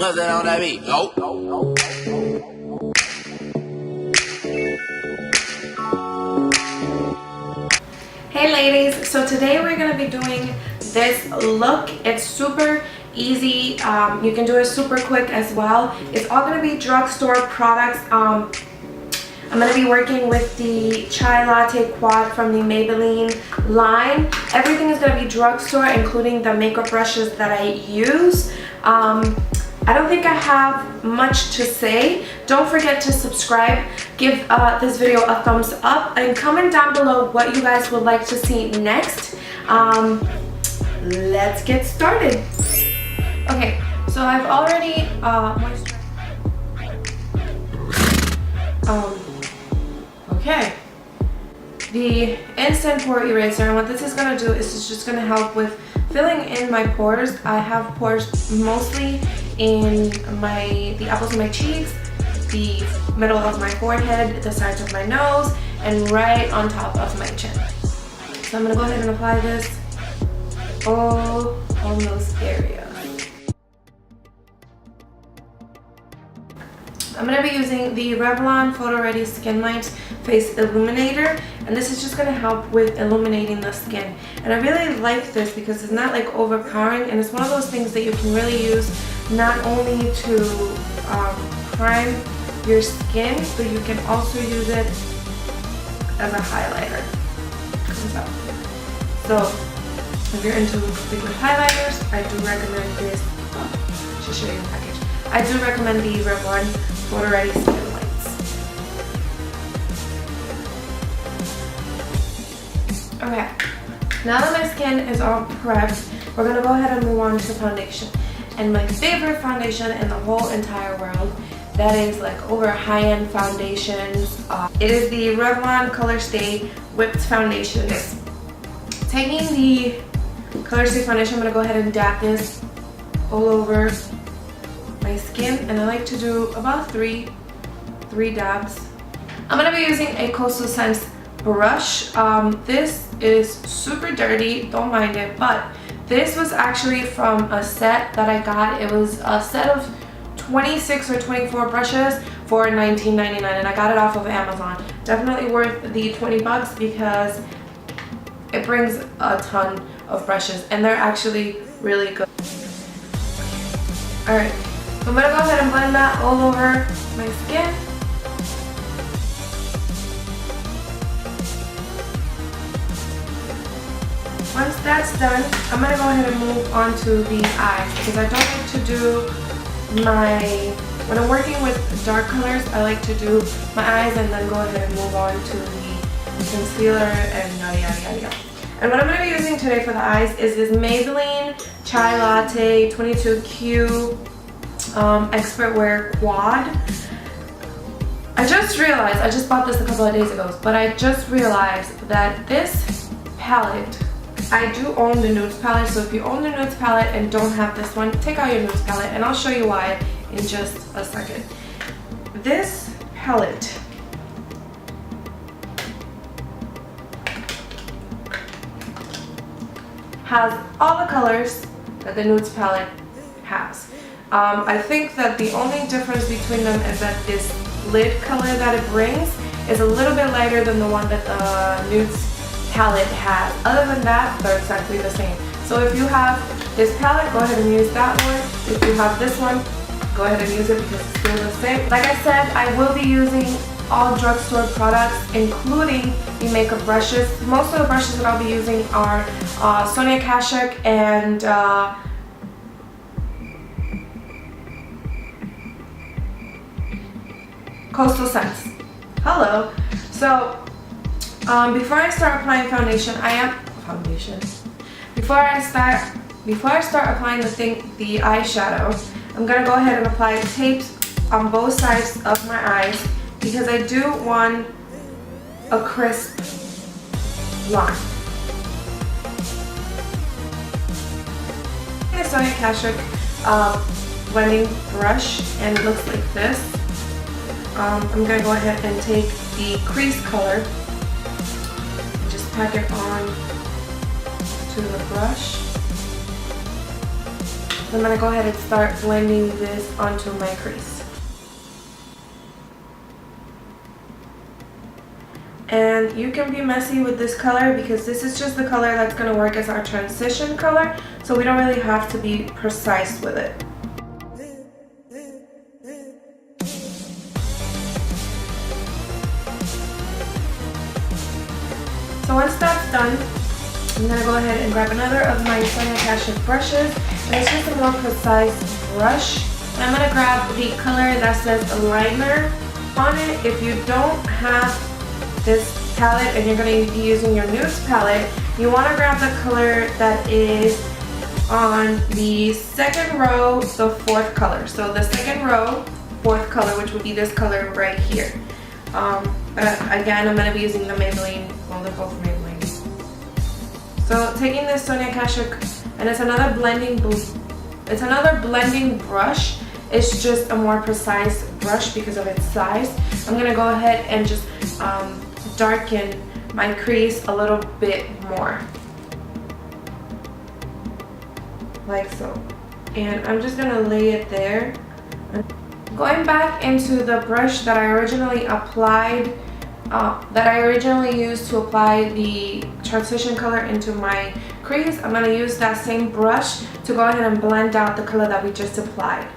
Nothing on that beat. Nope. Hey ladies, so today we're going to be doing this look. It's super easy. You can do it super quick as well. It's all going to be drugstore products. I'm going to be working with the Chai Latte Quad from the Maybelline line. Everything is going to be drugstore, including the makeup brushes that I use. I don't think I have much to say. Don't forget to subscribe, give this video a thumbs up, and comment down below what you guys would like to see next. Let's get started. Okay, so I've already moisturized. Okay, the instant pore eraser, and what this is going to do is it's just going to help with filling in my pores. I have pores mostly in the apples of my cheeks, the middle of my forehead, the sides of my nose, and right on top of my chin. So I'm going to go ahead and apply this all on those areas. I'm going to be using the Revlon Photo Ready Skin Light Face Illuminator, and this is just going to help with illuminating the skin. And I really like this because it's not like overpowering, and it's one of those things that you can really use not only to prime your skin, but you can also use it as a highlighter. So if you're into liquid highlighters, I do recommend this. I should show you the package. I do recommend the Revlon Photo Ready Skin Lights. Okay, now that my skin is all prepped, we're going to go ahead and move on to foundation. And my favorite foundation in the whole entire world, that is like over high-end foundations. It is the Revlon Colorstay Whipped Foundation. Taking the Colorstay foundation, I'm going to go ahead and dab this all over my skin, and I like to do about three dabs. I'm going to be using a Coastal Scents brush. This is super dirty, don't mind it, but this was actually from a set that I got. It was a set of 26 or 24 brushes for $19.99, and I got it off of Amazon. Definitely worth the 20 bucks because it brings a ton of brushes, and they're actually really good. Alright, I'm going to go ahead and blend that all over my skin. Once that's done, I'm going to go ahead and move on to the eyes because I don't like to do when I'm working with dark colors, I like to do my eyes and then go ahead and move on to the concealer and yada yada yada yada. And what I'm going to be using today for the eyes is this Maybelline Chai Latte 22Q Expert Wear Quad. I just realized, I just bought this a couple of days ago, but I just realized that this palette, I do own the Nudes palette, so if you own the Nudes palette and don't have this one, take out your Nudes palette, and I'll show you why in just a second. This palette has all the colors that the Nudes palette has. I think that the only difference between them is that this lid color that it brings is a little bit lighter than the one that the Nudes palette has. Other than that, they're exactly the same. So if you have this palette, go ahead and use that one. If you have this one, go ahead and use it because it's still the same. Like I said, I will be using all drugstore products, including the makeup brushes. Most of the brushes that I'll be using are Sonia Kashuk and Coastal Scents. Hello. So before I start applying foundation, Before I start applying the eyeshadow, I'm gonna go ahead and apply tapes on both sides of my eyes because I do want a crisp line. The Sonia Kashuk blending brush, and it looks like this. I'm gonna go ahead and take the crease color and just pack it on to the brush. I'm gonna go ahead and start blending this onto my crease. And you can be messy with this color because this is just the color that's gonna work as our transition color, so we don't really have to be precise with it. So once that's done, I'm going to go ahead and grab another of my Sonia Kashuk brushes, and it's just a more precise brush. And I'm going to grab the color that says Eyeliner on it. If you don't have this palette and you're going to be using your nudes palette, you want to grab the color that is on the second row, the fourth color. So the second row, fourth color, which would be this color right here. Again, I'm going to be using the Maybelline, well, they're both Maybelline. So taking this Sonia Kashuk, and it's another blending brush. It's just a more precise brush because of its size. I'm going to go ahead and just darken my crease a little bit more. Like so. And I'm just going to lay it there. Going back into the brush that I originally applied, that I originally used to apply the transition color into my crease, I'm going to use that same brush to go ahead and blend out the color that we just applied.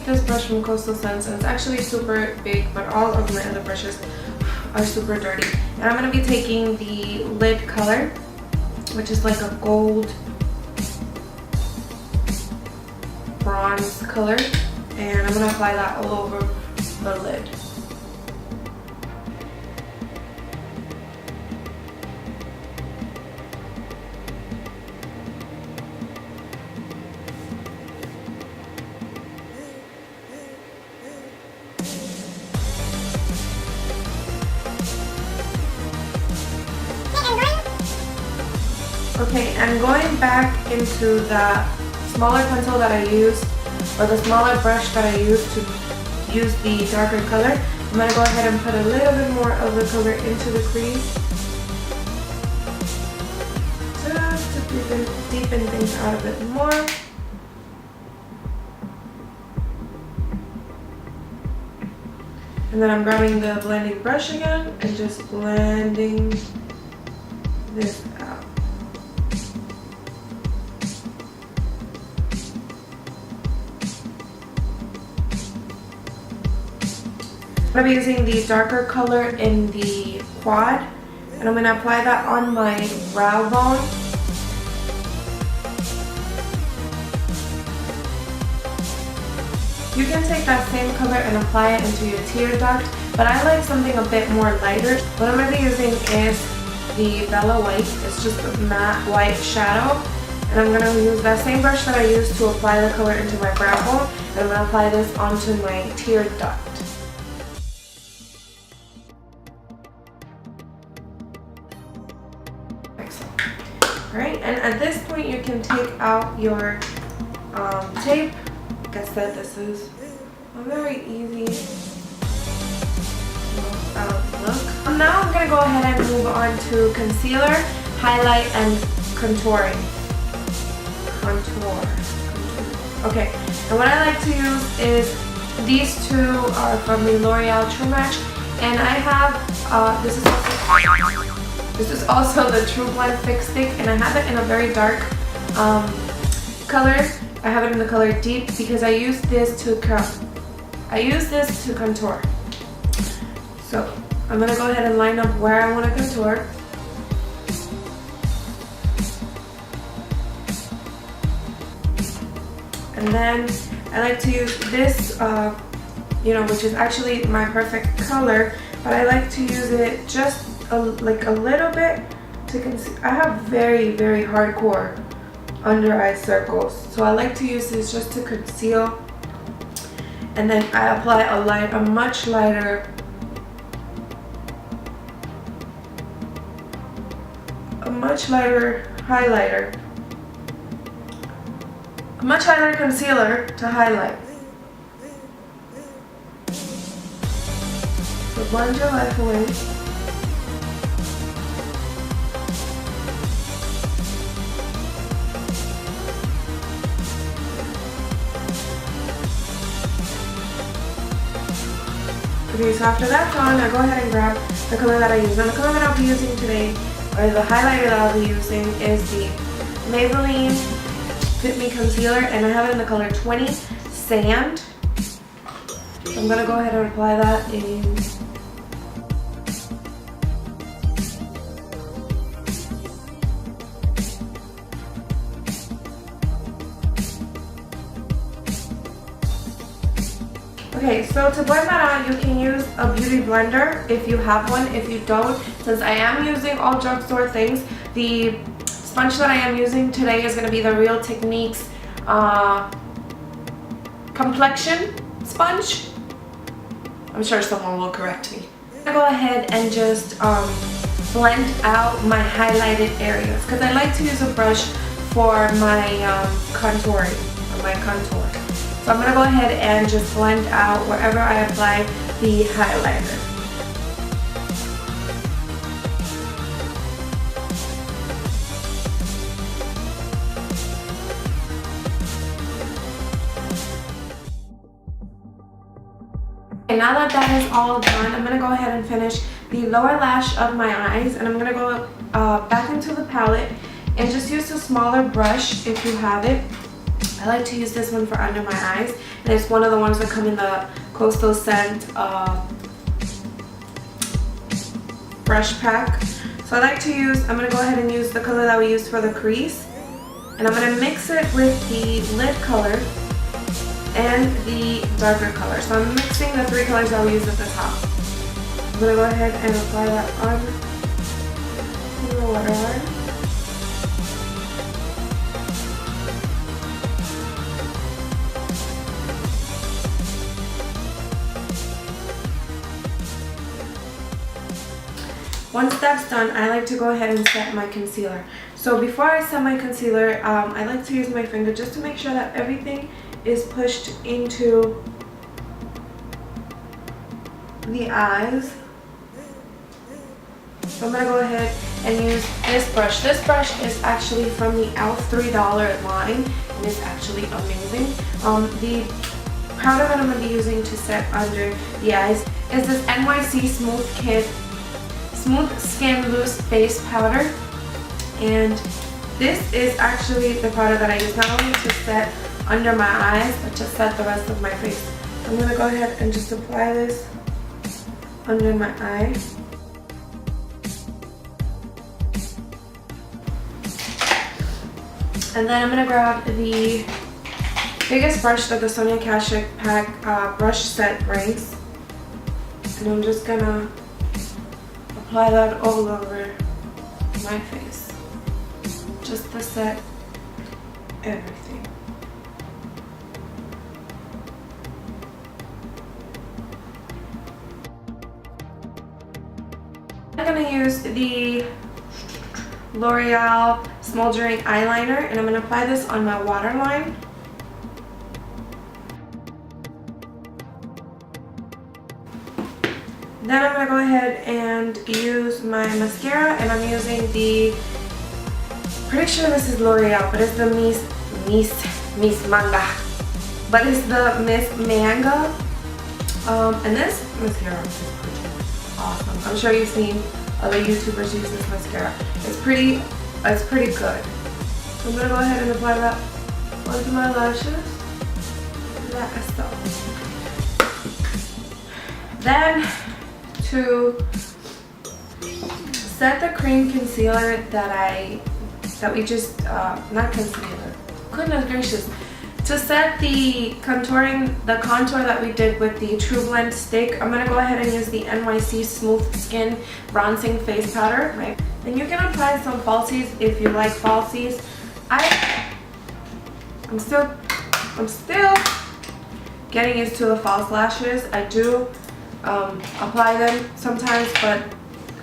This brush from Coastal Scents, and it's actually super big, but all of my other brushes are super dirty. And I'm going to be taking the lid color, which is like a gold bronze color, and I'm going to apply that all over the lid. Okay, and going back into the smaller pencil that I used, or the smaller brush that I used to use the darker color, I'm going to go ahead and put a little bit more of the color into the crease, just to deepen things out a bit more. And then I'm grabbing the blending brush again and just blending this out. I'm going to be using the darker color in the quad, and I'm going to apply that on my brow bone. You can take that same color and apply it into your tear duct, but I like something a bit more lighter. What I'm going to be using is the Bella White. It's just a matte white shadow, and I'm going to use that same brush that I used to apply the color into my brow bone, and I'm going to apply this onto my tear duct. Alright, and at this point you can take out your tape. Like I said, this is a very easy look. Now I'm going to go ahead and move on to concealer, highlight, and contouring. Contour. Okay, and what I like to use is these two are from the Loreal True Match, and I have, this is also the True Blend Fix Stick, and I have it in a very dark color. I have it in the color Deep because I use this to contour. So I'm gonna go ahead and line up where I want to contour. And then I like to use this, which is actually my perfect color, but I like to use it just like a little bit to conceal. I have very, very hardcore under eye circles, so I like to use this just to conceal, and then I apply a much lighter highlighter, a much lighter concealer to highlight. So blend your life away. Okay, so after that's on, I go ahead and grab the color that I use. And the color that I'll be using today, or the highlighter that I'll be using, is the Maybelline Fit Me Concealer, and I have it in the color 20 Sand. So I'm gonna go ahead and apply that in. Okay, so to blend that out, you can use a beauty blender if you have one. If you don't, since I am using all drugstore things, the sponge that I am using today is going to be the Real Techniques complexion sponge. I'm sure someone will correct me. I'm going to go ahead and just blend out my highlighted areas, because I like to use a brush for my contouring, or my contour. So I'm going to go ahead and just blend out wherever I apply the highlighter. Okay, now that that is all done, I'm going to go ahead and finish the lower lash of my eyes, and I'm going to go back into the palette and just use a smaller brush if you have it. I like to use this one for under my eyes, and it's one of the ones that come in the Coastal Scent brush pack. So I like to use, I'm going to go ahead and use the color that we used for the crease, and I'm going to mix it with the lid color and the darker color. So I'm mixing the three colors that we used at the top. I'm going to go ahead and apply that on the waterline. Once that's done, I like to go ahead and set my concealer. So before I set my concealer, I like to use my finger just to make sure that everything is pushed into the eyes. So I'm going to go ahead and use this brush. This brush is actually from the e.l.f. $3 line, and it's actually amazing. The powder that I'm going to be using to set under the eyes is this NYC Smooth Skin Loose Base Powder, and this is actually the powder that I use not only to set under my eyes but to set the rest of my face. I'm going to go ahead and just apply this under my eye. And then I'm going to grab the biggest brush that the Sonia Kashuk pack brush set brings, and I'm just going to apply that all over my face, just to set everything. I'm going to use the L'Oreal Smoldering Eyeliner, and I'm going to apply this on my waterline. Then I'm going to go ahead and use my mascara, and I'm using the, pretty sure this is L'Oreal, but it's the Miss Manga. But it's the Miss Manga. And this mascara is pretty awesome. I'm sure you've seen other YouTubers use this mascara. It's pretty good. So I'm going to go ahead and apply that onto my lashes. Like so. Then, to set the cream concealer that we just not concealer, goodness gracious, to set the contour that we did with the True Blend stick, I'm gonna go ahead and use the NYC Smooth Skin Bronzing Face Powder. Right, And you can apply some falsies if you like falsies. I'm still getting used to the false lashes. I do apply them sometimes, but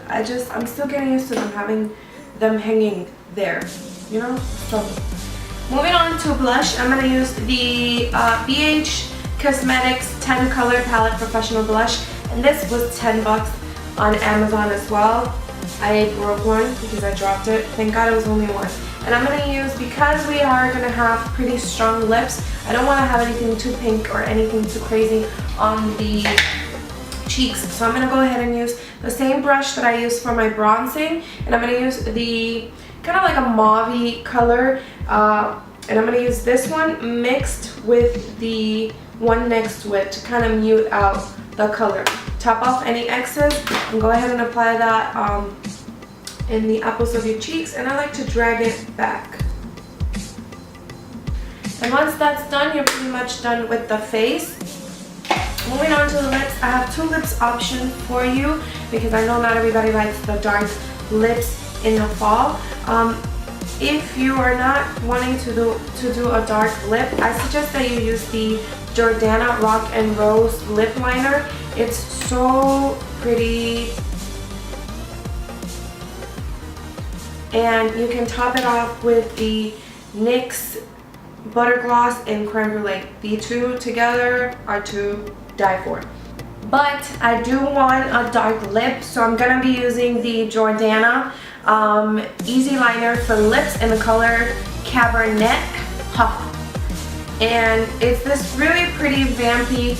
I'm still getting used to them, having them hanging there, you know? So moving on to blush, I'm gonna use the BH Cosmetics 10 color palette professional blush, and this was 10 bucks on Amazon as well. I broke one because I dropped it. Thank God it was only one. And I'm gonna use, because we are gonna have pretty strong lips, I don't wanna have anything too pink or anything too crazy on the cheeks. So I'm gonna go ahead and use the same brush that I used for my bronzing, and I'm gonna use the kind of like a mauve-y color, and I'm gonna use this one mixed with the one next to it to kind of mute out the color. Top off any excess and go ahead and apply that in the apples of your cheeks, and I like to drag it back. And once that's done, you're pretty much done with the face. Moving on to the lips, I have two lips options for you because I know not everybody likes the dark lips in the fall. If you are not wanting to do a dark lip, I suggest that you use the Jordana Rock and Rose lip liner. It's so pretty, and you can top it off with the NYX Butter Gloss and Creme Brulee. The two together are to die for. But I do want a dark lip, so I'm gonna be using the Jordana Easy Liner for lips in the color Cabernet. And it's this really pretty vampy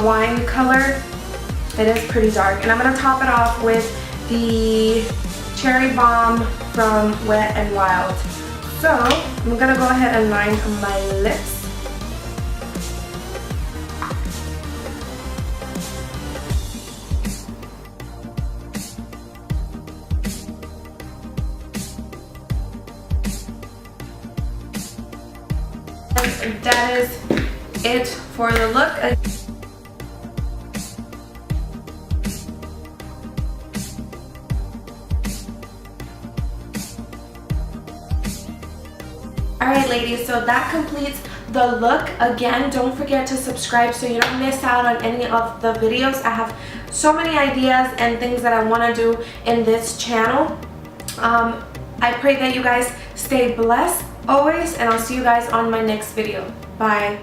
wine color. It is pretty dark, and I'm gonna top it off with the Cherry Bomb from Wet n Wild. So I'm gonna go ahead and line my lips. And that is it for the look. Alright ladies, so that completes the look. Again, don't forget to subscribe so you don't miss out on any of the videos. I have so many ideas and things that I want to do in this channel. I pray that you guys stay blessed always, and I'll see you guys on my next video. Bye.